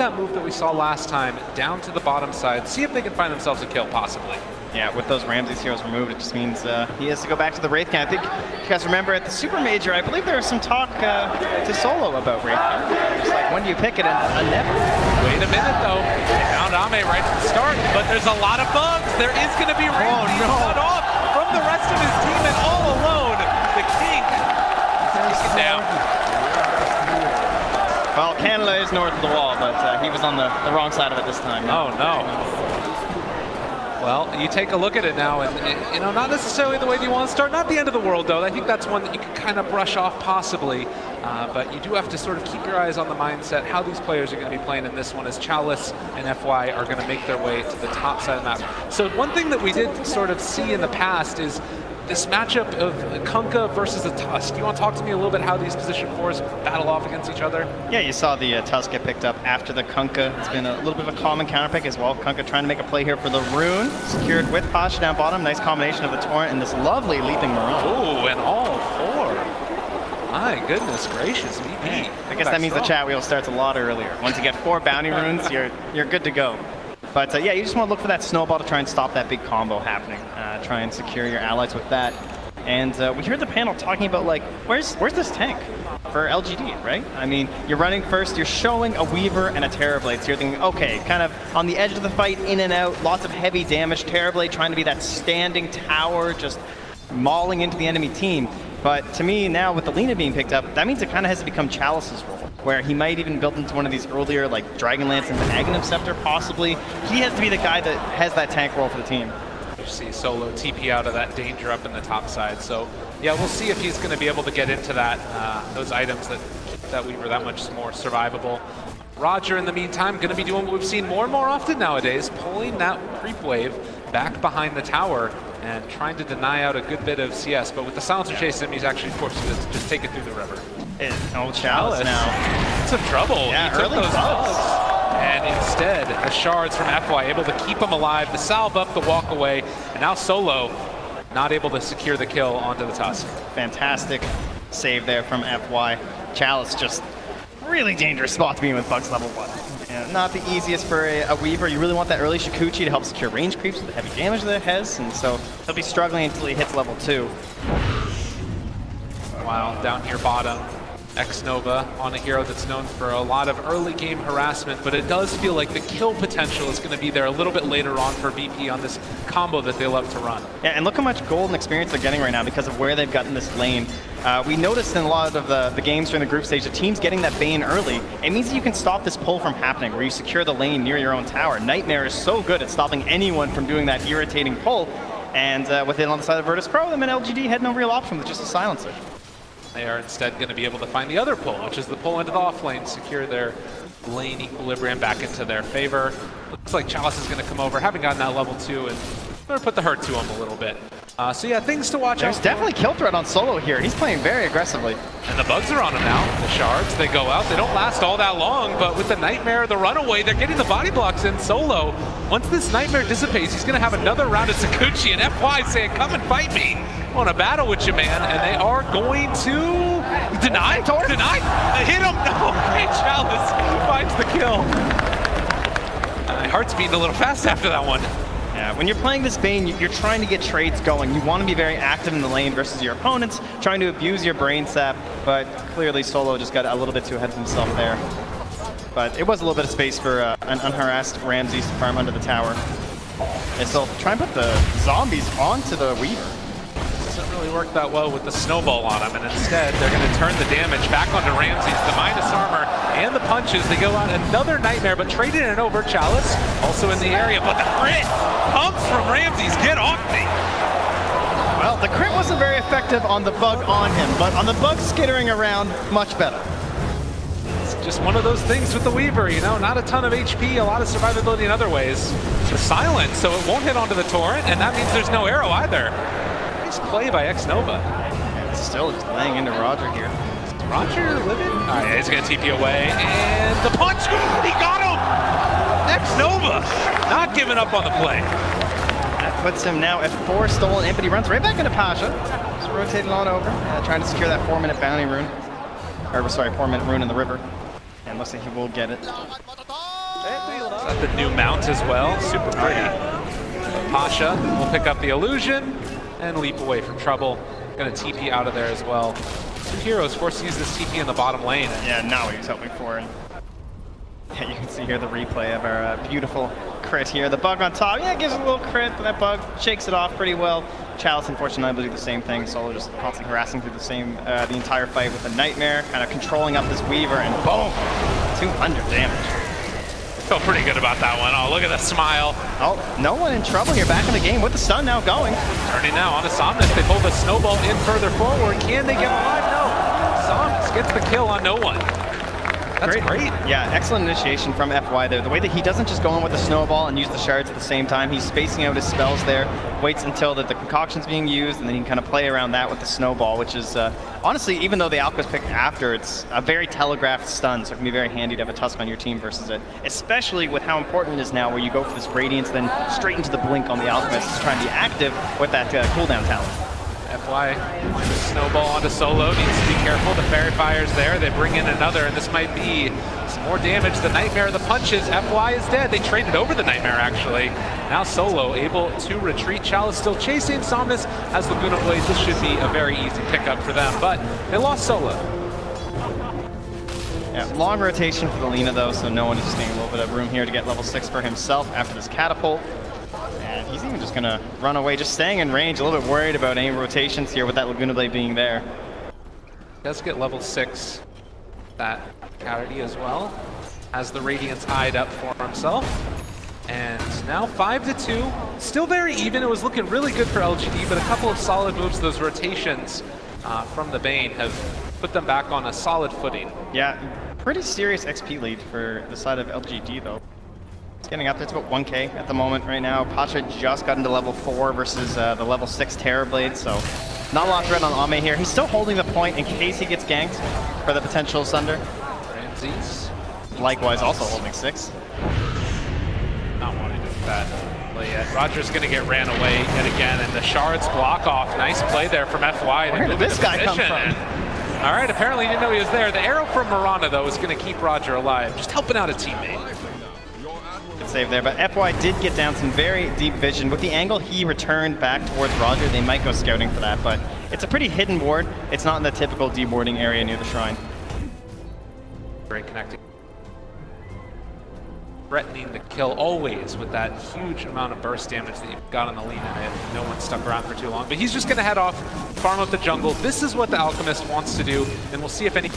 that move that we saw last time down to the bottom side, see if they can find themselves a kill, possibly. Yeah, with those Ramses heroes removed, it just means he has to go back to the Wraith King. I think you guys remember at the Super Major, I believe there was some talk to Solo about Wraith King. It's like, when do you pick it? And never. Wait a minute, though. They found Ame right at the start, but there's a lot of bugs. There is going to be Ramses cut off from the rest of his team, and all alone, the King is taken down. Well, Canada is north of the wall, but he was on the wrong side of it this time. Oh, no. Well, you take a look at it now, and you know, not necessarily the way you want to start. Not the end of the world, though. I think that's one that you can kind of brush off, possibly. But you do have to sort of keep your eyes on the mindset, how these players are going to be playing in this one, as Chalice and FY are going to make their way to the top side of the map. So one thing that we did sort of see in the past is this matchup of Kunkka versus the Tusk. You want to talk to me a little bit how these position 4s battle off against each other? Yeah, you saw the Tusk get picked up after the Kunkka. It's been a little bit of a common counter pick as well. Kunkka trying to make a play here for the Rune. Secured with Pasha down bottom. Nice combination of the Torrent and this lovely Leaping Maroon. Ooh, and all 4. My goodness gracious, VP. I guess that means the chat wheel starts a lot earlier. Once you get 4 bounty runes, you're good to go. But yeah, you just want to look for that snowball to try and stop that big combo happening. Try and secure your allies with that. And we heard the panel talking about, like, where's this tank for LGD, right? I mean, you're running first, you're showing a Weaver and a Terrorblade, so you're thinking, okay, kind of on the edge of the fight, in and out, lots of heavy damage. Terrorblade trying to be that standing tower, just mauling into the enemy team. But to me, now with the Lina being picked up, that means it kind of has to become Chalice's role, where he might even build into one of these earlier, like, Dragonlance into Aghanim Scepter, possibly. He has to be the guy that has that tank role for the team. You see Solo TP out of that danger up in the top side. So, yeah, we'll see if he's going to be able to get into that, those items that Weaver that much more survivable. Roger, in the meantime, going to be doing what we've seen more and more often nowadays, pulling that creep wave back behind the tower and trying to deny out a good bit of CS. But with the Silencer chasing him, he's actually forced to just take it through the river. Oh, Chalice now. Some trouble. Yeah, he took early those bugs. And instead, the shards from FY able to keep him alive, the salve up, the walk away, and now Solo not able to secure the kill onto the Tusk. Fantastic save there from FY. Chalice just really dangerous spot to be in with bugs level 1. Yeah, not the easiest for a Weaver. You really want that early Shikuchi to help secure range creeps with the heavy damage that it has, and so he'll be struggling until he hits level 2. Wow, down here bottom. X-Nova on a hero that's known for a lot of early game harassment, but it does feel like the kill potential is going to be there a little bit later on for VP on this combo that they love to run. Yeah, and look how much gold and experience they're getting right now because of where they've gotten this lane. We noticed in a lot of the games during the group stage, the team's getting that Bane early. It means that you can stop this pull from happening where you secure the lane near your own tower. Nightmare is so good at stopping anyone from doing that irritating pull, and with it on the side of VirtusPro, them and LGD had no real option with just a silencer. They are instead going to be able to find the other pull, which is the pull into the off lane, secure their lane equilibrium back into their favor. Looks like Chalice is going to come over, having gotten that level 2, and going to put the hurt to him a little bit. So yeah, things to watch out. There's definitely kill threat on Solo here. He's playing very aggressively. And the bugs are on him now. The shards, they go out. They don't last all that long, but with the Nightmare, the runaway, they're getting the body blocks in. Solo, once this Nightmare dissipates, he's going to have another round of Sakuchi, and FY saying, come and fight me. I want to battle with you, man. And they are going to deny. Hit him. No, great. Chalice finds the kill. My heart's beating a little fast after that one. Yeah, when you're playing this Bane, you're trying to get trades going. You want to be very active in the lane versus your opponents, trying to abuse your brain sap, but clearly Solo just got a little bit too ahead of himself there. But it was a little bit of space for an unharassed Ramses to farm under the tower. And so try and put the zombies onto the Weaver. Doesn't really work that well with the snowball on him, and instead they're going to turn the damage back onto Ramses. The minus armor and the punches, they go out another Nightmare, but trading it over. Chalice also in the area, but the crit comes from Ramses. Get off me! Well, the crit wasn't very effective on the bug on him, but on the bug skittering around, much better. It's just one of those things with the Weaver, you know, not a ton of HP, a lot of survivability in other ways. It's silent, so it won't hit onto the torrent, and that means there's no arrow either. Nice play by X-Nova. And still just laying into Roger here. Is Roger living? All right, he's going to TP away, and the punch! He got him! X-Nova not giving up on the play. That puts him now at 4 stolen imp, but he runs right back into Pasha. Just rotating on over, trying to secure that 4-minute bounty rune. Or sorry, 4-minute rune in the river. And looks like he will get it. Got the new mount as well, super pretty. Pasha will pick up the illusion and leap away from trouble. Gonna TP out of there as well. Two heroes forced to use this TP in the bottom lane. Yeah, not what he was hoping for. And yeah, you can see here the replay of our beautiful crit here. The bug on top, yeah, gives it a little crit, but that bug shakes it off pretty well. Chalice, unfortunately, will do the same thing. Solo just constantly harassing through the entire fight with a Nightmare, kind of controlling up this Weaver, and boom, 200 damage. Feel pretty good about that one. Oh, look at the smile. Oh, no one in trouble here. Back in the game with the stun now going. Turning now on to Somnus. They pull the snowball in further forward. Can they get alive? No. Somnus gets the kill on no one. That's great. Yeah, excellent initiation from FY there. The way that he doesn't just go in with the snowball and use the shards at the same time. He's spacing out his spells there, waits until the concoction's being used, and then he can kind of play around that with the snowball, which is, honestly, even though the Alchemist picked after, it's a very telegraphed stun, so it can be very handy to have a Tusk on your team versus it, especially with how important it is now where you go for this Radiance, then straight into the Blink on the Alchemist to try and be active with that cooldown talent. FY, snowball onto Solo, needs to be careful. The Fairy Fire's there, they bring in another, and this might be some more damage. The Nightmare, the punches, FY is dead. They traded over the Nightmare, actually. Now Solo able to retreat. Chalice still chasing. Somnus has Laguna Blade. This should be a very easy pickup for them, but they lost Solo. Yeah, long rotation for the Lina, though, so no one is just getting a little bit of room here to get level 6 for himself after this catapult. And he's even just gonna run away, just staying in range, a little bit worried about any rotations here with that Laguna Blade being there. Does get level 6, that Carity as well. Has the Radiance eyed up for himself. And now 5-2, still very even. It was looking really good for LGD, but a couple of solid moves, those rotations from the Bane have put them back on a solid footing. Yeah, pretty serious XP lead for the side of LGD though. It's getting up there, it's about 1k at the moment right now. Pasha just got into level 4 versus the level 6 Terrorblade, so not a lot of threat on Ame here. He's still holding the point in case he gets ganked for the potential Sunder. Ramses. Likewise also holding 6. Not wanting to do that yet. Roger's going to get ran away yet again, and the shards block off. Nice play there from FY. Where did this guy come from? All right, apparently he didn't know he was there. The arrow from Mirana, though, is going to keep Roger alive, just helping out a teammate. Good save there, but FY did get down some very deep vision. With the angle he returned back towards Roger, they might go scouting for that, but it's a pretty hidden ward. It's not in the typical deboarding area near the shrine. Great connecting. Threatening the kill always with that huge amount of burst damage that you've got on the Lina, and no one stuck around for too long. But he's just going to head off, farm up the jungle. This is what the Alchemist wants to do, and we'll see if any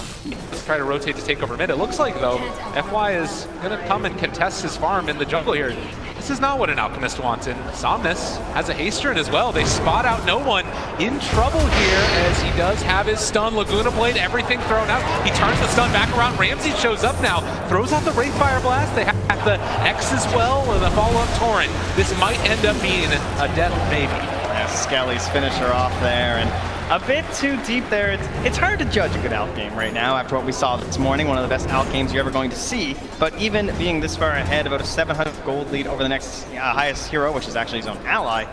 try to rotate to take over mid. It looks like, though, FY is going to come and contest his farm in the jungle here. This is not what an Alchemist wants, and Somnus has a Hasterin as well. They spot out no one. In trouble here as he does have his stun. Laguna Blade, everything thrown out. He turns the stun back around. Ramsey shows up now, throws out the Wraithfire Blast. They have the X as well, or the follow-up Torrent. This might end up being a death maybe. Yeah, Skelly's finisher off there, and a bit too deep there. It's hard to judge a good alt game right now after what we saw this morning, one of the best alt games you're ever going to see. But even being this far ahead, about a 700 gold lead over the next highest hero, which is actually his own ally,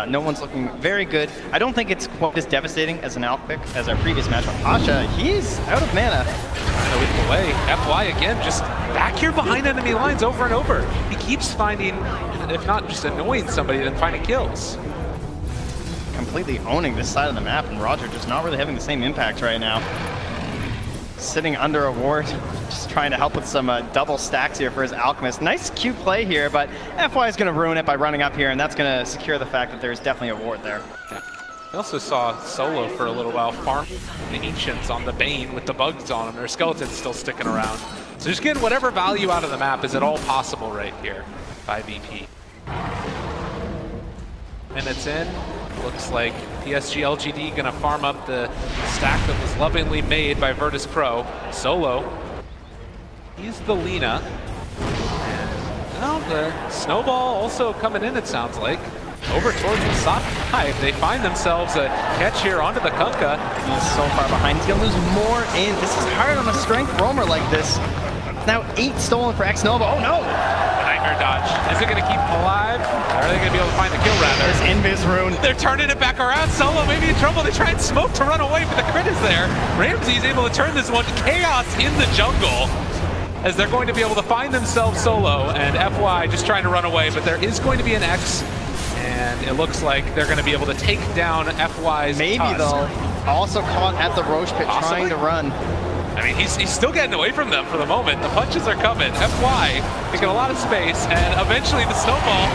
no one's looking very good. I don't think it's quite as devastating as an alt pick as our previous match with Pasha. He's out of mana. Trying to lead the way. FY again, just back here behind enemy lines over and over. He keeps finding, if not just annoying somebody, then finding kills. Completely owning this side of the map, and Roger just not really having the same impact right now. Sitting under a ward, just trying to help with some double stacks here for his Alchemist. Nice cute play here, but FY is going to ruin it by running up here, and that's going to secure the fact that there's definitely a ward there. Yeah. We also saw Solo for a little while farm the Ancients on the Bane with the bugs on them. Their Skeleton's still sticking around. So just getting whatever value out of the map is at all possible right here by VP. Minutes in. Looks like PSG LGD gonna farm up the stack that was lovingly made by VirtusPro. Solo, he's the Lina. And now the snowball also coming in, it sounds like. Over towards the side, they find themselves a catch here onto the Kunkka. He's so far behind, he's gonna lose more in. This is hard on a strength roamer like this. Now 8 stolen for X-Nova, oh no! Nightmare dodge. Is it going to keep him alive? Or are they going to be able to find the kill rather? There's Invis rune. They're turning it back around. Solo maybe in trouble. They try and smoke to run away, but the crit is there. Ramsey's able to turn this one. Chaos in the jungle. as they're going to be able to find themselves solo, and FY just trying to run away, but there is going to be an X, and it looks like they're going to be able to take down FY's Maybe Tusk. Though, also caught at the Roche pit trying to run. I mean, he's still getting away from them for the moment. The punches are coming. FY taking a lot of space, and eventually the snowball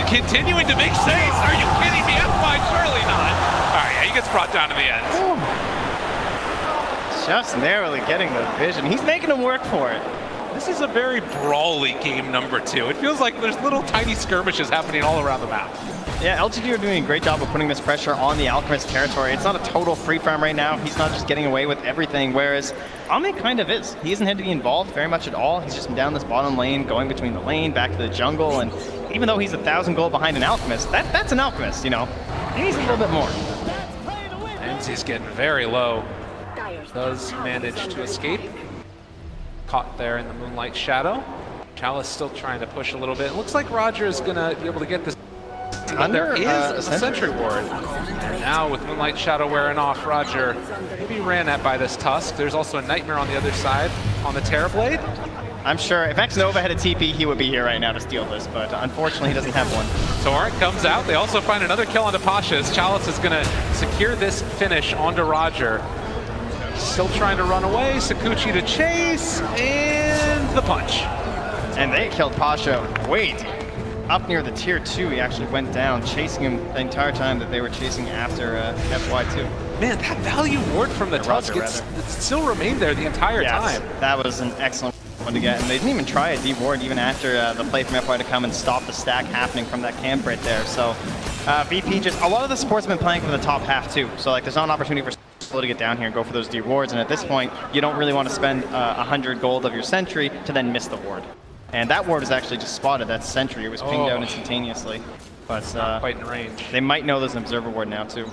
continuing to make space. Are you kidding me? FY, surely not. All right, yeah, he gets brought down in the end. Ooh. Just narrowly getting the vision. He's making him work for it. This is a very brawly game number 2. It feels like there's little tiny skirmishes happening all around the map. Yeah, LGD are doing a great job of putting this pressure on the Alchemist territory. It's not a total free farm right now. He's not just getting away with everything, whereas Ame kind of is. He isn't had to be involved very much at all. He's just been down this bottom lane, going between the lane, back to the jungle, and even though he's 1,000 gold behind an Alchemist, that's an Alchemist, you know. He needs a little bit more. Ramsey's getting very low. Does manage to escape. Caught there in the Moonlight Shadow. Chalice still trying to push a little bit. It looks like Roger is going to be able to get this. There is a Sentry Ward. And now with Moonlight Shadow wearing off, Roger maybe ran at by this Tusk. There's also a Nightmare on the other side on the Terrorblade. I'm sure if Xnova had a TP, he would be here right now to steal this, but unfortunately he doesn't have one. Torrent comes out. They also find another kill onto Pasha's. Chalice is going to secure this finish onto Roger. Still trying to run away. Sakuchi to chase, and the punch. And they killed Pasha. Wait. Up near the tier 2, he actually went down, chasing him the entire time that they were chasing after FY2. Man, that value ward from the Tusk, it still remained there the entire time. That was an excellent one to get, and they didn't even try a D-ward even after the play from FY to come and stop the stack happening from that camp right there. So VP just, a lot of the support's been playing for the top half too, so like there's not an opportunity for Slow to get down here and go for those D-wards, and at this point, you don't really want to spend 100 gold of your sentry to then miss the ward. And that ward is actually just spotted. That sentry. It was pinged out instantaneously. But quite in range. They might know there's an observer ward now too.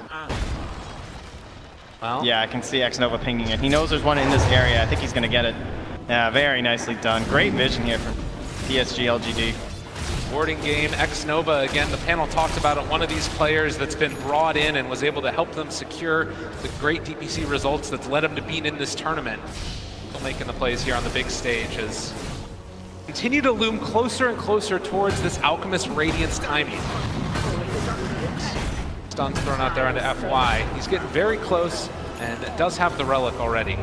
Well, yeah, I can see Xnova pinging it. He knows there's one in this area. I think he's going to get it. Yeah, very nicely done. Great vision here from PSG LGD. Warding game, Xnova, again, the panel talked about it, one of these players that's been brought in and was able to help them secure the great DPC results that's led them to being in this tournament. Still making the plays here on the big stage as continue to loom closer and closer towards this Alchemist Radiance timing. Stuns thrown out there onto FY. He's getting very close and does have the relic already.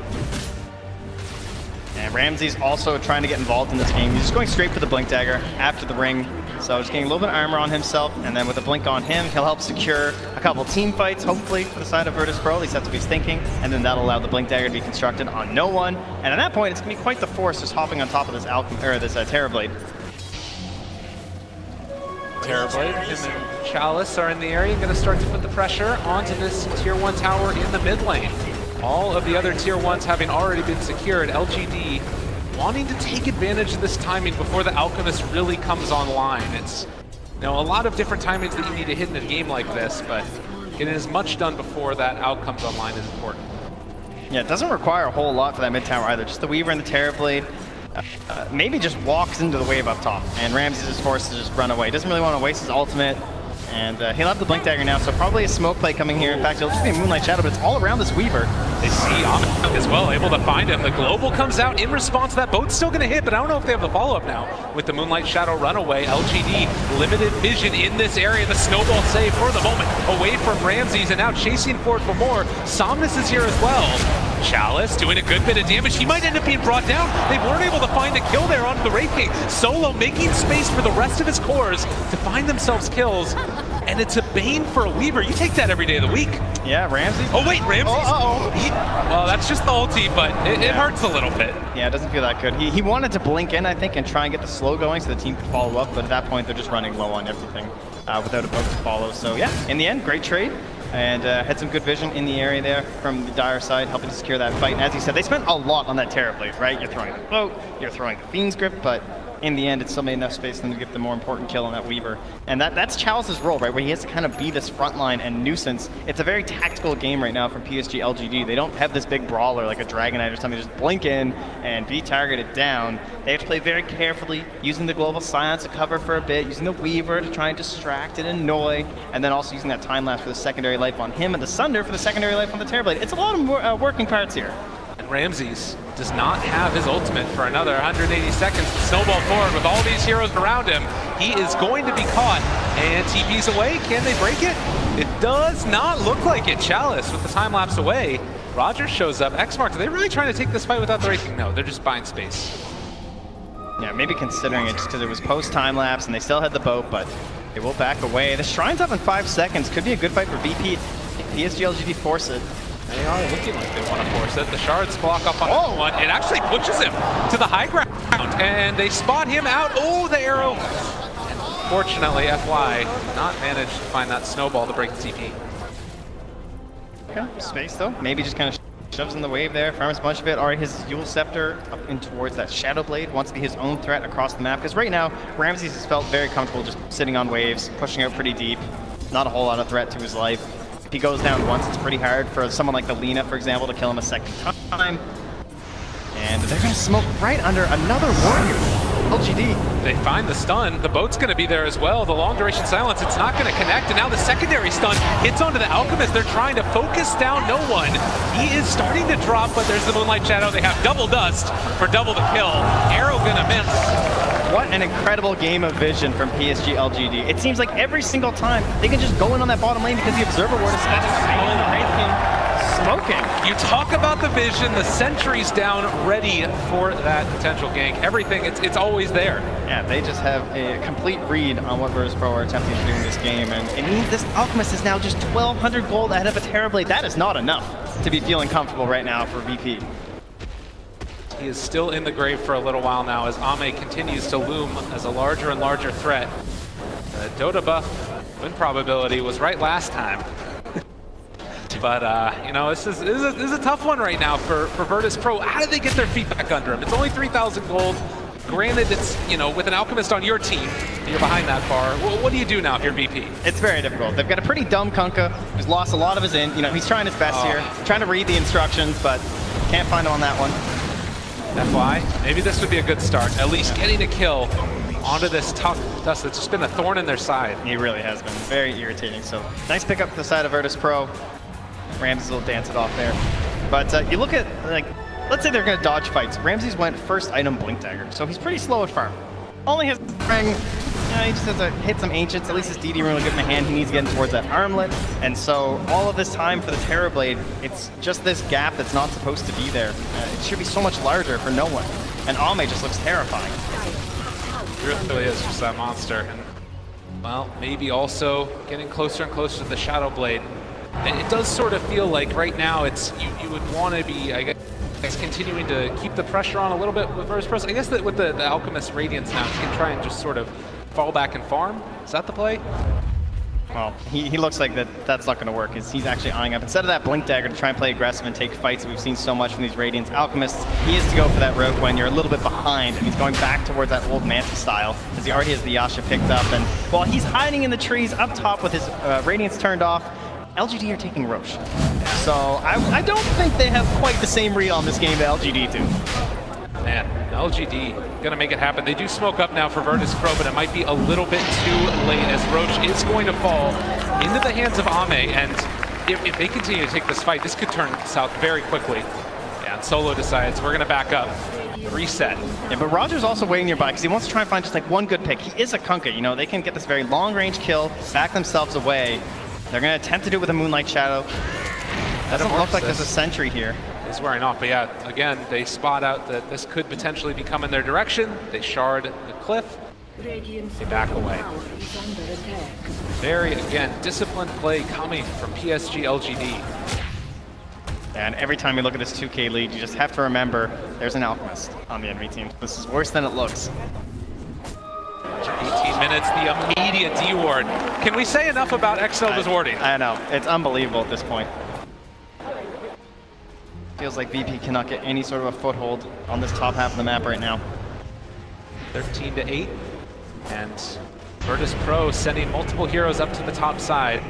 And Ramsey's also trying to get involved in this game. He's just going straight for the Blink Dagger after the ring. So just getting a little bit of armor on himself, and then with a Blink on him, he'll help secure a couple team fights, hopefully, for the side of VirtusPro. At least that's what he's thinking. And then that'll allow the Blink Dagger to be constructed on no one. And at that point, it's going to be quite the force just hopping on top of this Terrorblade. Terrorblade and then Chalice are in the area, going to start to put the pressure onto this tier 1 tower in the mid lane. All of the other tier 1s having already been secured. LGD wanting to take advantage of this timing before the Alchemist really comes online. It's, you know, a lot of different timings that you need to hit in a game like this, but getting as much done before that out comes online is important. Yeah, it doesn't require a whole lot for that mid tower either. Just the Weaver and the Terrorblade. Maybe just walks into the wave up top, and Ramsey's is forced to just run away. Doesn't really want to waste his ultimate. And he'll have the Blink Dagger now, so probably a smoke play coming here. In fact, it'll just be a Moonlight Shadow, but it's all around this Weaver. They see Amit as well, able to find him. The Global comes out in response to that. Boat's still going to hit, but I don't know if they have the follow-up now. With the Moonlight Shadow runaway, LGD, limited vision in this area. The Snowball save for the moment, away from Ramses, and now chasing for it for more. Somnus is here as well. Chalice doing a good bit of damage. He might end up being brought down. They weren't able to find a kill there on the Wraith King. Solo making space for the rest of his cores to find themselves kills. And it's a bane for a Weaver. You take that every day of the week. Yeah, Ramsey. Oh, wait, Ramsey. Well, that's just the ulti, but it hurts a little bit. Yeah, it doesn't feel that good. He wanted to blink in, I think, and try and get the slow going so the team could follow up, but at that point, they're just running low on everything without a boat to follow. So, yeah, in the end, great trade. And had some good vision in the area there from the Dire side, helping to secure that fight. And as you said, they spent a lot on that Terrorblade, right? You're throwing the boat, you're throwing the Fiend's Grip, but in the end, it still made enough space for them to get the more important kill on that Weaver. And that's Chalice's role, right? Where he has to kind of be this frontline and nuisance. It's a very tactical game right now from PSG LGD. They don't have this big brawler like a Dragon Knight or something. Just blink in and be targeted down. They have to play very carefully, using the Global Silence to cover for a bit, using the Weaver to try and distract and annoy, and then also using that time lapse for the secondary life on him and the Sunder for the secondary life on the Terrorblade. It's a lot of working parts here. Ramses does not have his ultimate for another 180 seconds to snowball forward with all these heroes around him. He is going to be caught, and TP's away. Can they break it? It does not look like it. Chalice with the time lapse away. Rogers shows up. Xmark, are they really trying to take this fight without the racing? No, they're just buying space. Yeah, maybe considering it just because it was post-time lapse and they still had the boat, but they will back away. The Shrine's up in 5 seconds. Could be a good fight for VP. PSG LGD force it. They are looking like they want to force it. The shards block up on one. It actually pushes him to the high ground, and they spot him out. Oh, the arrow. And fortunately, FY did not manage to find that snowball to break the TP. Okay, space though. Maybe just kind of shoves in the wave there. Farms a bunch of it. Already his Yule Scepter up in towards that Shadow Blade. Wants to be his own threat across the map. Because right now, Ramses has felt very comfortable just sitting on waves, pushing out pretty deep. Not a whole lot of threat to his life. If he goes down once, it's pretty hard for someone like the Lina, for example, to kill him a second time. And they're going to smoke right under another warrior. LGD. They find the stun. The boat's going to be there as well. The long duration silence, it's not going to connect. And now the secondary stun hits onto the Alchemist. They're trying to focus down no one. He is starting to drop, but there's the Moonlight Shadow. They have double dust for double the kill. Arrow going to miss. What an incredible game of vision from PSG LGD. It seems like every single time they can just go in on that bottom lane because the Observer Ward is smoking. You talk about the vision, the sentry's down, ready for that potential gank. Everything, it's always there. Yeah, they just have a complete read on what VirtusPro are attempting to do in this game, and it means this Alchemist is now just 1,200 gold ahead of a Terrorblade. That is not enough to be feeling comfortable right now for VP. He is still in the grave for a little while now as Ame continues to loom as a larger and larger threat. The Dota buff win probability was right last time. But, you know, this is a tough one right now for VirtusPro. How did they get their feet back under him? It's only 3,000 gold. Granted, it's, you know, with an Alchemist on your team, you're behind that far. What do you do now if you're VP? It's very difficult. They've got a pretty dumb Kunkka who's lost a lot of his you know, he's trying his best here, trying to read the instructions, but can't find him on that one. FY, maybe this would be a good start. At least getting a kill onto this tough dust that's just been a thorn in their side. He really has been very irritating. So nice pick up to the side of VirtusPro. Ramses will dance it off there. But you look at, like, let's say they're going to dodge fights. Ramses went first item Blink Dagger, so he's pretty slow at farm. Only his ring, he just has to hit some Ancients. At least his DD rune will give him a hand. He needs to get in towards that armlet. And so all of this time for the Terrorblade, it's just this gap that's not supposed to be there. It should be so much larger for no one. And Ame just looks terrifying. It really is just that monster. And, well, maybe also getting closer and closer to the Shadow Blade. And it does sort of feel like right now it's you would want to be, I guess, continuing to keep the pressure on a little bit with VirtusPro. I guess that with the Alchemist Radiance now, you can try and just sort of fall back and farm. Is that the play? Well, he looks like that's not going to work. He's actually eyeing up. Instead of that Blink Dagger to try and play aggressive and take fights that we've seen so much from these Radiants, Alchemists, he is to go for that route when you're a little bit behind, and he's going back towards that old Manta style, as he already has the Yasha picked up. And while he's hiding in the trees up top with his Radiance turned off, LGD are taking Roche. So I don't think they have quite the same read on this game that LGD do. Man, LGD gonna make it happen. They do smoke up now for VirtusPro, but it might be a little bit too late as Roche is going to fall into the hands of Ame, and if they continue to take this fight, this could turn south very quickly. Yeah, and Solo decides we're gonna back up. Reset. Yeah, but Roger's also waiting nearby because he wants to try and find just like one good pick. He is a Kunkka, you know, they can get this very long-range kill, back themselves away. They're going to attempt to do it with a Moonlight Shadow. Doesn't look like there's a sentry here. He's wearing off, but yeah, again, they spot out that this could potentially be coming their direction. They shard the cliff. They back away. Very, again, disciplined play coming from PSG LGD. And every time you look at this 2K lead, you just have to remember there's an Alchemist on the enemy team. This is worse than it looks. 18 minutes, the immediate D-ward. Can we say enough about Xnova's warding? I know, it's unbelievable at this point. Feels like VP cannot get any sort of a foothold on this top half of the map right now. 13-8, and VirtusPro sending multiple heroes up to the top side.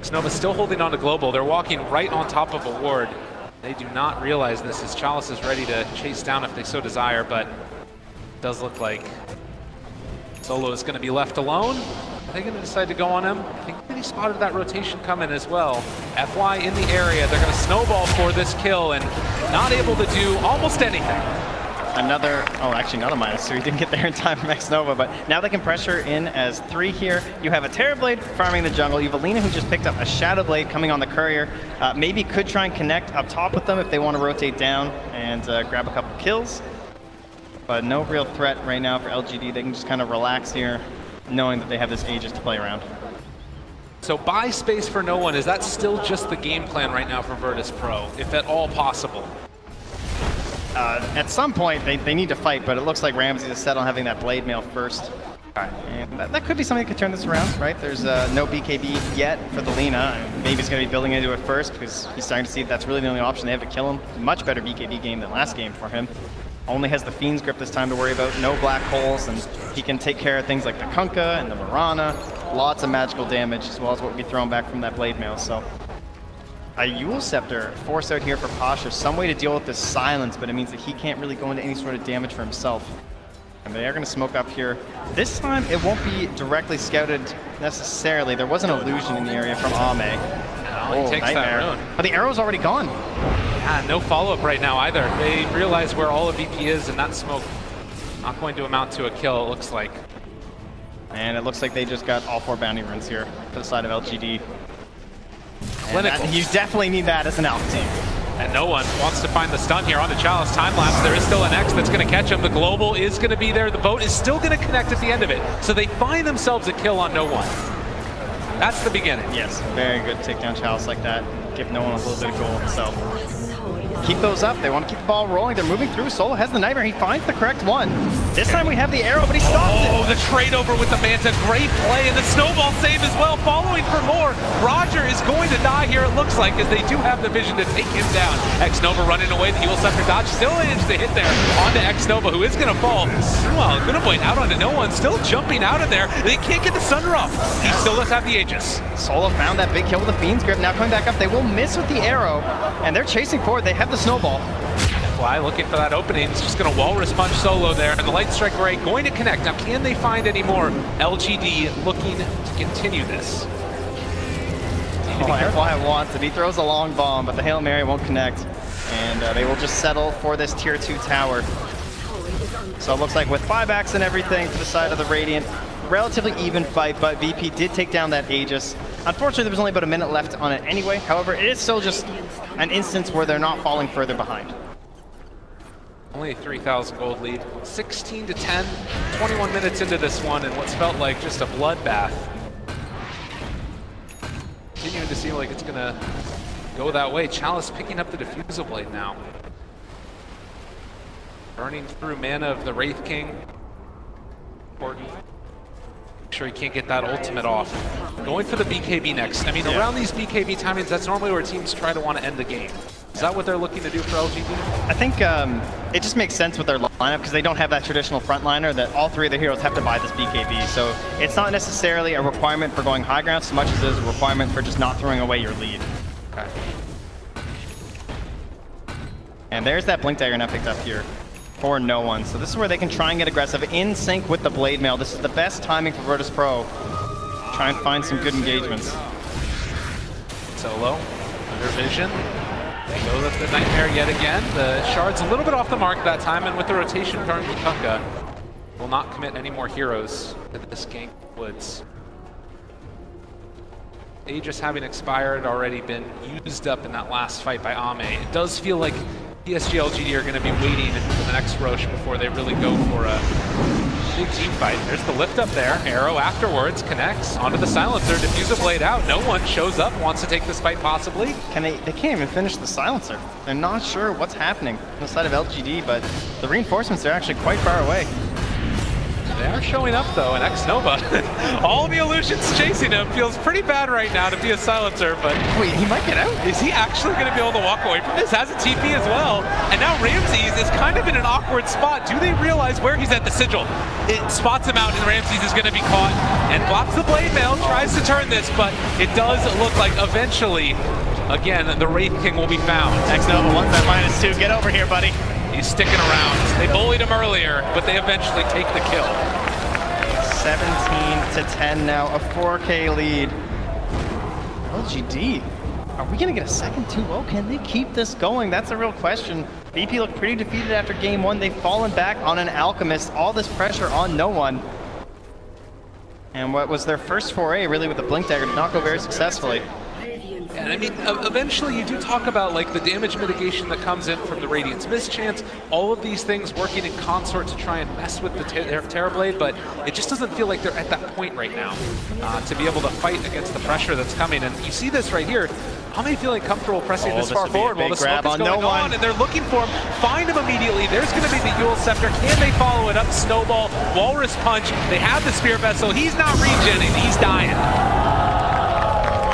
Xnova still holding on to Global. They're walking right on top of a ward. They do not realize this as Chalice is ready to chase down if they so desire, but it does look like Solo is going to be left alone. Are they going to decide to go on him? I think that he spotted that rotation coming as well. FY in the area. They're going to snowball for this kill and not able to do almost anything. Another, oh, actually not a -2. He didn't get there in time from Xnova, but now they can pressure in as 3 here. You have a Terrorblade farming the jungle. You have Alina who just picked up a Shadow Blade coming on the courier. Maybe could try and connect up top with them if they want to rotate down and grab a couple kills. But no real threat right now for LGD. They can just kind of relax here, knowing that they have this Aegis to play around. So buy space for no one. Is that still just the game plan right now for VirtusPro, if at all possible? At some point, they need to fight, but it looks like Ramsey is set on having that blade mail first. And that could be something that could turn this around, right? There's no BKB yet for the Lina. Maybe he's going to be building into it first because he's starting to see that's really the only option they have to kill him. Much better BKB game than last game for him. Only has the Fiend's Grip this time to worry about, no black holes, and he can take care of things like the Kunkka and the Mirana. Lots of magical damage as well as what would be thrown back from that blade mail. So a Yule Scepter forced out here for Pasha. Some way to deal with this silence, but it means that he can't really go into any sort of damage for himself. And they are going to smoke up here. This time, it won't be directly scouted necessarily. There was an illusion in the area from Ame. Oh, he takes that rune. But the arrow's already gone. Yeah, no follow-up right now either. They realize where all of VP is, and that smoke not going to amount to a kill, it looks like. And it looks like they just got all 4 bounty runes here for the side of LGD. Clinical. You definitely need that as an alpha team. And no one wants to find the stun here on the Chalice. Time lapse. There is still an X that's going to catch him. The global is going to be there. The boat is still going to connect at the end of it. So they find themselves a kill on no one. That's the beginning. Yes, very good takedown Chalice like that. Give no one a little bit of gold. So keep those up. They want to keep the ball rolling. They're moving through. Solo has the Nightmare. He finds the correct one. This time we have the arrow, but he stops it. Oh, the trade over with the Manta. Great play, and the snowball save as well. Following for more. Roger is going to die here, it looks like, as they do have the vision to take him down. Xnova running away. The Yule Scepter dodge still managed to hit there onto Xnova, who is going to fall. Well, good avoid out onto no one. Still jumping out of there. They can't get the Sunder off. He still does have the Aegis. Solo found that big kill with the Fiend's Grip. Now coming back up, they will miss with the arrow, and they're chasing forward. They have the snowball. Fly looking for that opening. It's just going to walrus punch Solo there, and the Light Strike Ray going to connect. Now, can they find any more? LGD looking to continue this. Fly wants it. He throws a long bomb, but the Hail Mary won't connect, and they will just settle for this tier 2 tower. So it looks like with buybacks and everything to the side of the Radiant, relatively even fight, but VP did take down that Aegis. Unfortunately, there was only about a minute left on it anyway. However, it is still just an instance where they're not falling further behind. Only a 3,000 gold lead. 16 to 10, 21 minutes into this one, and what's felt like just a bloodbath. Continuing to seem like it's going to go that way. Chalice picking up the Diffusal Blade now. Burning through mana of the Wraith King. Important. Make sure he can't get that ultimate off. Going for the BKB next. I mean, around these BKB timings, that's normally where teams try to want to end the game. Is that what they're looking to do for LGD? I think it just makes sense with their lineup because they don't have that traditional frontliner that all 3 of their heroes have to buy this BKB. So it's not necessarily a requirement for going high ground so much as it is a requirement for just not throwing away your lead. Okay. And there's that Blink Dagger now picked up here for no one. So this is where they can try and get aggressive in sync with the Blade Mail. This is the best timing for VirtusPro. Try and find some good engagements. Solo, under vision. They go with the Nightmare yet again. The Shard's a little bit off the mark that time, and with the rotation currently Kunkka will not commit any more heroes to this gank woods. Aegis having expired, already been used up in that last fight by Ame. It does feel like PSG LGD are going to be waiting for the next Roche before they really go for a big team fight. There's the lift up there. Arrow afterwards connects onto the silencer. Diffuse a blade out. No one shows up, wants to take this fight possibly. They can't even finish the silencer. They're not sure what's happening on the side of LGD, but the reinforcements are actually quite far away. They are showing up though, and Xnova, all the illusions chasing him. Feels pretty bad right now to be a silencer, but wait, he might get out. Is he actually going to be able to walk away from this? Has a TP as well, and now Ramses is kind of in an awkward spot. Do they realize where he's at? The sigil? It spots him out, and Ramses is going to be caught, and blocks the blade mail, tries to turn this, but it does look like eventually, again, the Wraith King will be found. Xnova wants that -2. Get over here, buddy. He's sticking around. They bullied him earlier, but they eventually take the kill. 17-10 now, a 4K lead. LGD, are we gonna get a second 2-0? Can they keep this going? That's a real question. BP looked pretty defeated after game one. They've fallen back on an Alchemist, all this pressure on no one. And what was their first foray really with the Blink Dagger did not go very successfully. And I mean, eventually you do talk about like the damage mitigation that comes in from the Radiant's Mischance, all of these things working in consort to try and mess with the Terrorblade, but it just doesn't feel like they're at that point right now to be able to fight against the pressure that's coming. And you see this right here. How many feeling comfortable pressing this far forward while the smoke is going on, and they're looking for him, find him immediately. There's going to be the Yule Scepter. Can they follow it up? Snowball, Walrus Punch. They have the Spear Vessel. He's not regenning. He's dying.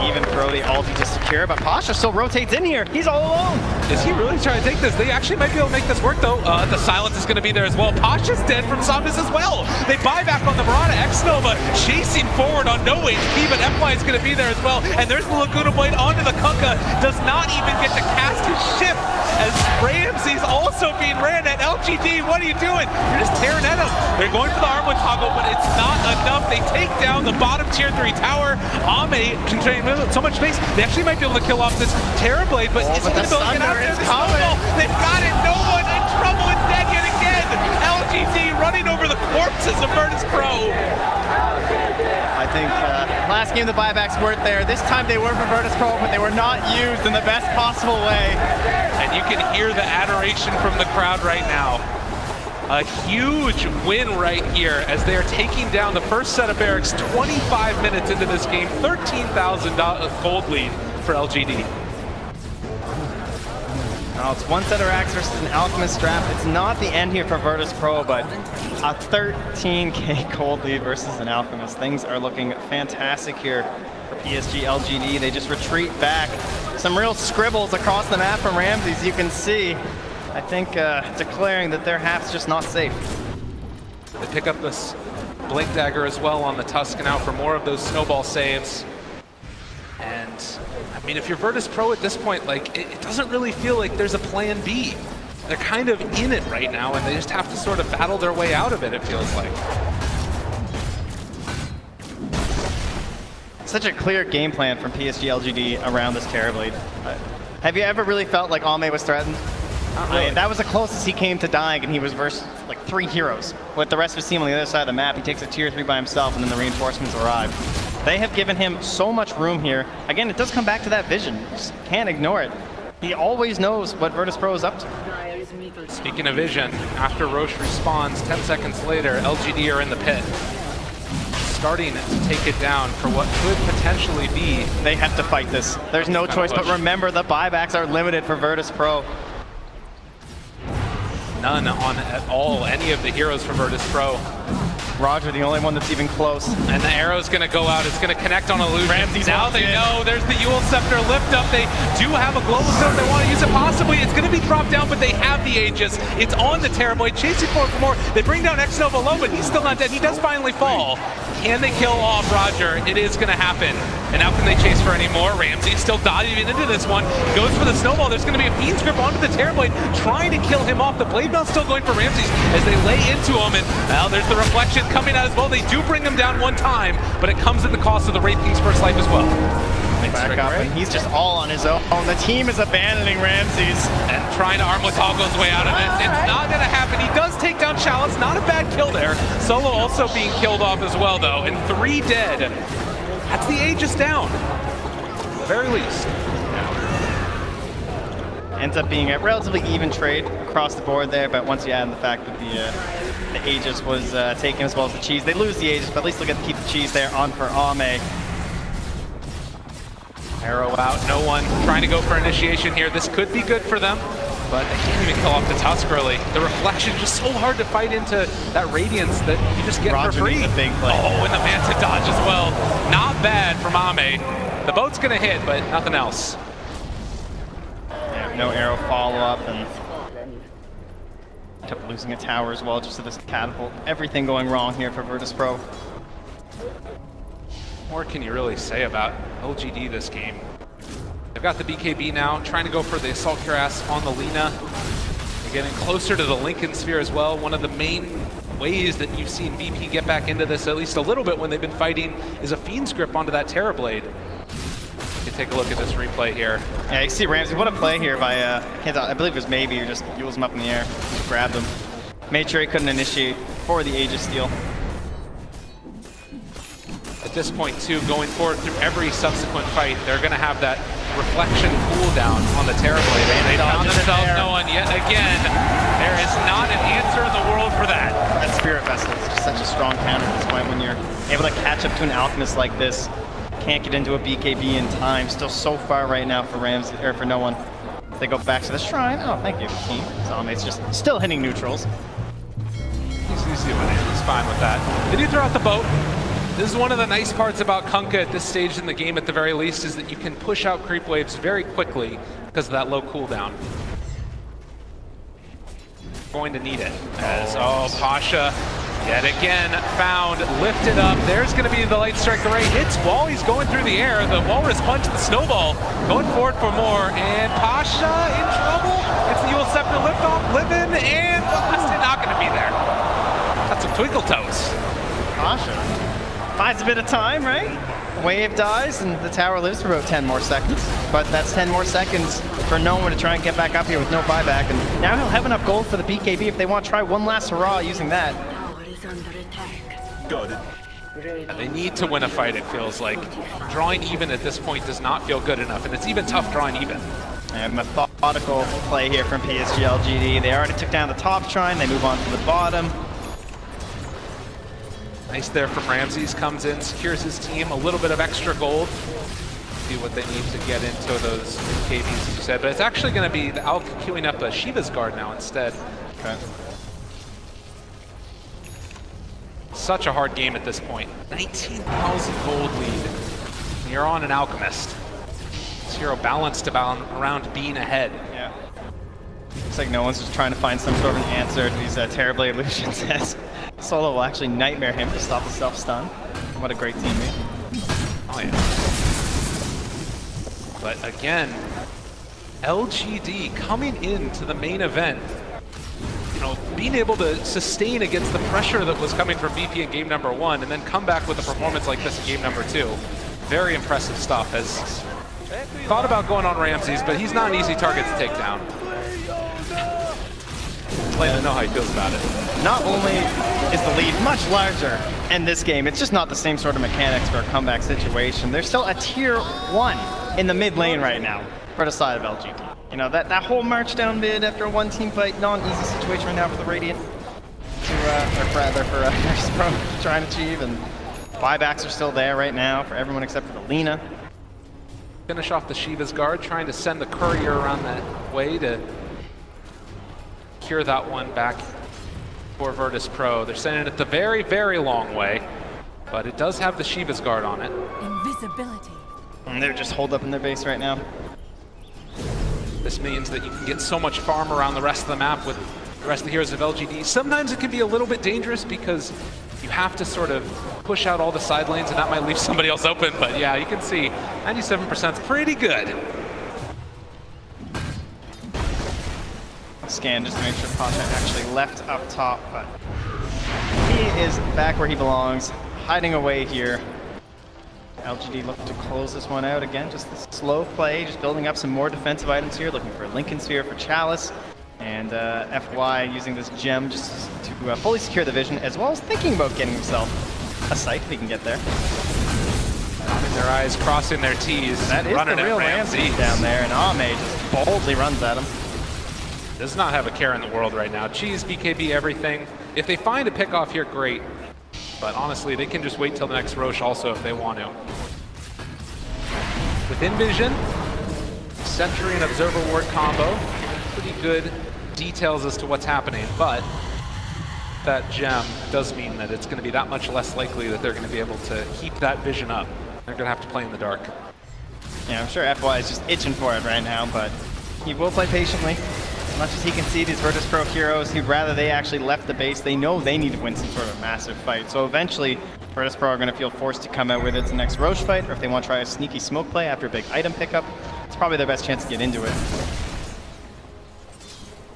Even throw the ulti to secure, but Pasha still rotates in here. He's all alone. Is he really trying to take this? They actually might be able to make this work, though. The silence is going to be there as well. Pasha's dead from Somnus as well. They buy back on the Marauder. X-Nova chasing forward on no HP, but FY is going to be there as well. And there's the Laguna Blade onto the Kunkka. Does not even get to cast his ship as Ramsey's also being ran at. LGD, what are you doing? You're just tearing at him. They're going for the Armwood toggle, but it's not enough. They take down the bottom tier 3 tower. Ame controlling so much space. They actually might be able to kill off this Terrorblade, but is he going to be able to get out there? They've got it. No one in trouble and dead yet again. LGD running over the corpses of VirtusPro. I think last game the buybacks weren't there. This time they were for VirtusPro, but they were not used in the best possible way. And you can hear the adoration from the crowd right now. A huge win right here as they are taking down the first set of barracks 25 minutes into this game. 13,000 gold lead for LGD. Now it's one set of racks versus an Alchemist strap. It's not the end here for VirtusPro, but a 13K gold lead versus an Alchemist. Things are looking fantastic here for PSG LGD. They just retreat back. Some real scribbles across the map from Ramses, you can see. I think declaring that their half's just not safe. They pick up this Blink Dagger as well on the Tusk now for more of those snowball saves. And I mean, if you're VirtusPro at this point, like it doesn't really feel like there's a plan B. They're kind of in it right now, and they just have to sort of battle their way out of it, it feels like. Such a clear game plan from PSG LGD around this Terrorblade. Have you ever really felt like Ame was threatened? Really. That was the closest he came to dying, and he was versus like 3 heroes. With the rest of his team on the other side of the map, he takes a tier 3 by himself, and then the reinforcements arrive. They have given him so much room here. Again, it does come back to that vision. You just can't ignore it. He always knows what VirtusPro is up to. Speaking of vision, after Roche respawns, 10 seconds later, LGD are in the pit. Starting to take it down for what could potentially be. They have to fight this. There's no choice, but remember the buybacks are limited for VirtusPro. None on at all any of the heroes for VirtusPro. Roger, the only one that's even close. And the arrow's going to go out. It's going to connect on Illusion. Ramsey's now they know there's the Yule Scepter lift up. They do have a Global Stone. They want to use it possibly. It's going to be dropped down, but they have the Aegis. It's on the Terrorblade. Chasing forward for more. They bring down X-Nova low, but he's still not dead. He does finally fall. Can they kill off Roger? It is going to happen. And now can they chase for any more? Ramsey still diving into this one. Goes for the Snowball. There's going to be a Fiend's Grip onto the Terrorblade, trying to kill him off. The Blade Bounce still going for Ramsey as they lay into him. And now there's the Reflection coming out as well. They do bring him down one time, but it comes at the cost of the Wraith King's first life as well. Back up, and he's just all on his own. The team is abandoning Ramses. And trying to Armwood toggle his way out of it. It's not going to happen. He does take down Chalice. Not a bad kill there. Solo also being killed off as well, though. And 3 dead. That's the Aegis down. At the very least. Ends up being a relatively even trade across the board there, but once you add in the fact that the Aegis was taken as well as the cheese, they lose the Aegis, but at least they'll get to keep the cheese there on for Ame. Arrow out, no one trying to go for initiation here. This could be good for them, but they can't even kill off the Tusk early. The Reflection just so hard to fight into that Radiance that you just get Roger for free. A big play. Oh, and the Manta dodge as well. Not bad from Ame. The boat's gonna hit, but nothing else. Yeah, no arrow follow-up, and kept losing a tower as well just to this catapult. Everything going wrong here for VirtusPro. What more can you really say about LGD this game? They've got the BKB now, trying to go for the Assault Cuirass on the Lina. They're getting closer to the Lincoln Sphere as well. One of the main ways that you've seen VP get back into this at least a little bit when they've been fighting is a Fiend's Grip onto that Terrorblade. You can take a look at this replay here. Yeah, you see Ramsey, what a play here by, I believe it was Maybe, or just fuels him up in the air, just grabbed him. Made sure he couldn't initiate for the Aegis steal. At this point too, going forward through every subsequent fight, they're going to have that reflection cooldown on the Terrorblade. And they found themselves knowing yet again, there is not an answer in the world for that. That Spirit Vessel is just such a strong counter at this point when you're able to catch up to an Alchemist like this. Can't get into a BKB in time. Still so far right now for Ramsey, or for no one. They go back to the shrine. Oh, thank you, team. Zombies just still hitting neutrals. He's doing it. He's fine with that. Did he throw out the boat? This is one of the nice parts about Kunkka at this stage in the game, at the very least, is that you can push out creep waves very quickly because of that low cooldown. Going to need it. As, Pasha yet again found, lifted up. There's going to be the Light Strike Array. Hits wall. He's going through the air. The Walrus Punch, the Snowball, going forward for more. And Pasha in trouble. It's the Eul Scepter liftoff, living, and Blasted not going to be there. That's some Twinkle Toes. Pasha finds a bit of time, right? Wave dies, and the tower lives for about 10 more seconds. But that's 10 more seconds for no one to try and get back up here with no buyback. And now he'll have enough gold for the BKB if they want to try one last hurrah using that. Got it. They need to win a fight, it feels like. Drawing even at this point does not feel good enough, and it's even tough drawing even. And methodical play here from PSG LGD. They already took down the top shrine, they move on to the bottom. Nice there from Ramses, comes in, secures his team, a little bit of extra gold. See what they need to get into those KVs, as you said. But it's actually going to be the Alk queuing up a Shiva's Guard now instead. Okay. Such a hard game at this point. 19,000 gold lead. And you're on an Alchemist. This hero balanced around being ahead. Yeah. Looks like no one's just trying to find some sort of an answer to these Terrorblade illusions. Solo will actually nightmare him to stop the self-stun. What a great teammate. Oh yeah. But again, LGD coming into the main event, you know, being able to sustain against the pressure that was coming from VP in game number 1 and then come back with a performance like this in game number 2. Very impressive stuff. Has thought about going on Ramses, but he's not an easy target to take down. Let him know how he feels about it. Not only is the lead much larger in this game, it's just not the same sort of mechanics for a comeback situation. There's still a tier 1 in the mid lane right now for the side of LGD. You know, that whole march down mid after a one-team fight, not an easy situation right now for the Radiant to, for VirtusPro trying to achieve, and buybacks are still there right now for everyone except for the Lina. Finish off the Shiva's Guard, trying to send the courier around that way to cure that one back for VirtusPro. They're sending it the very, very long way, but it does have the Shiva's Guard on it. Invisibility. And they're just holed up in their base right now. This means that you can get so much farm around the rest of the map with the rest of the heroes of LGD. Sometimes it can be a little bit dangerous because you have to sort of push out all the side lanes and that might leave somebody else open, but yeah, you can see 97% is pretty good. Scan just to make sure Pasha actually left up top, but he is back where he belongs, hiding away here. LGD looking to close this one out again, just this slow play, just building up some more defensive items here, looking for a Lincoln Sphere for Chalice, and FY using this gem just to fully secure the vision, as well as thinking about getting himself a sight if he can get there. Dotting their I's, crossing their T's, That is running the real Ramsey down there, and Ame just boldly runs at him. Does not have a care in the world right now. Cheese, BKB, everything. If they find a pick off here, great. But honestly, they can just wait till the next Roche also if they want to. Within vision, Sentry and Observer Ward combo. Pretty good details as to what's happening, but that gem does mean that it's going to be that much less likely that they're going to be able to keep that vision up. They're going to have to play in the dark. Yeah, I'm sure FY is just itching for it right now, but he will play patiently. As much as he can see these VirtusPro heroes, he'd rather they actually left the base. They know they need to win some sort of massive fight. So eventually, VirtusPro are going to feel forced to come out with its next Roche fight, or if they want to try a sneaky smoke play after a big item pickup, it's probably their best chance to get into it.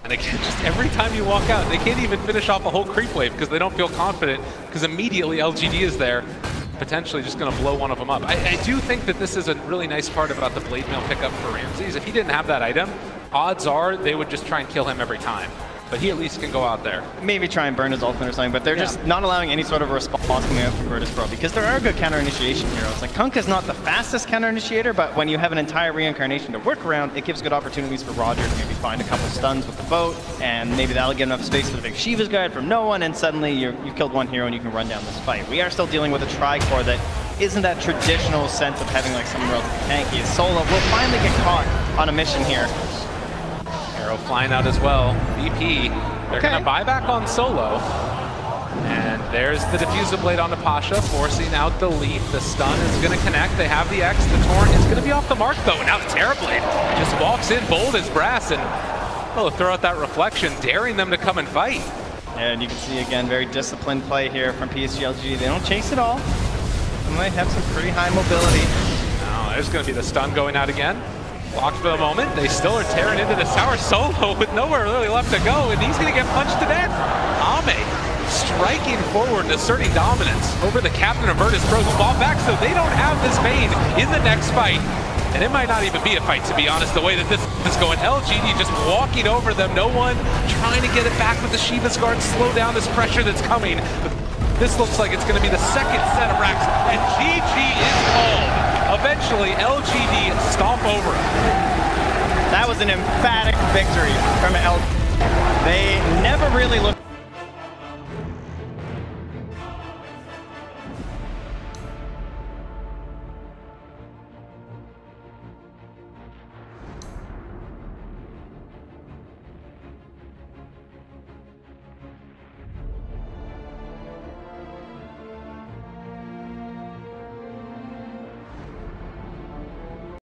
And again, just every time you walk out, they can't even finish off a whole creep wave because they don't feel confident, because immediately LGD is there, potentially just going to blow one of them up. I do think that this is a really nice part about the blade mail pickup for Ramses. If he didn't have that item, odds are they would just try and kill him every time. But he at least can go out there. Maybe try and burn his ultimate or something, but they're just not allowing any sort of response coming out from VirtusPro, because there are good counter-initiation heroes. Like, Kunkka's not the fastest counter-initiator, but when you have an entire reincarnation to work around, it gives good opportunities for Roger to maybe find a couple stuns with the boat, and maybe that'll get enough space for the big Shiva's Guard from no one, and suddenly you've killed one hero and you can run down this fight. We are still dealing with a tri-core that isn't that traditional sense of having like someone relatively tanky. Solo will finally get caught on a mission here. Arrow flying out as well. BP, they're going to buy back on Solo. And there's the diffuser blade onto Pasha, forcing out the leap. The stun is going to connect. They have the X. The Torrent is going to be off the mark, though. Now the Terrorblade just walks in bold as brass and throw out that reflection, daring them to come and fight. And you can see, again, very disciplined play here from PSG LGD. They don't chase it all. They might have some pretty high mobility. Now there's going to be the stun going out again. Locked for the moment. They still are tearing into the tower. Solo with nowhere really left to go, and he's going to get punched to death. Ame striking forward and asserting dominance over the captain of VirtusPro, who fought back, so they don't have this Vayne in the next fight. And it might not even be a fight, to be honest, the way that this is going. LGD just walking over them. No one trying to get it back with the Shiva's Guard, slow down this pressure that's coming. But this looks like it's going to be the second set of racks, and GG is called. Eventually, LGD stomp over him. That was an emphatic victory from LGD. They never really looked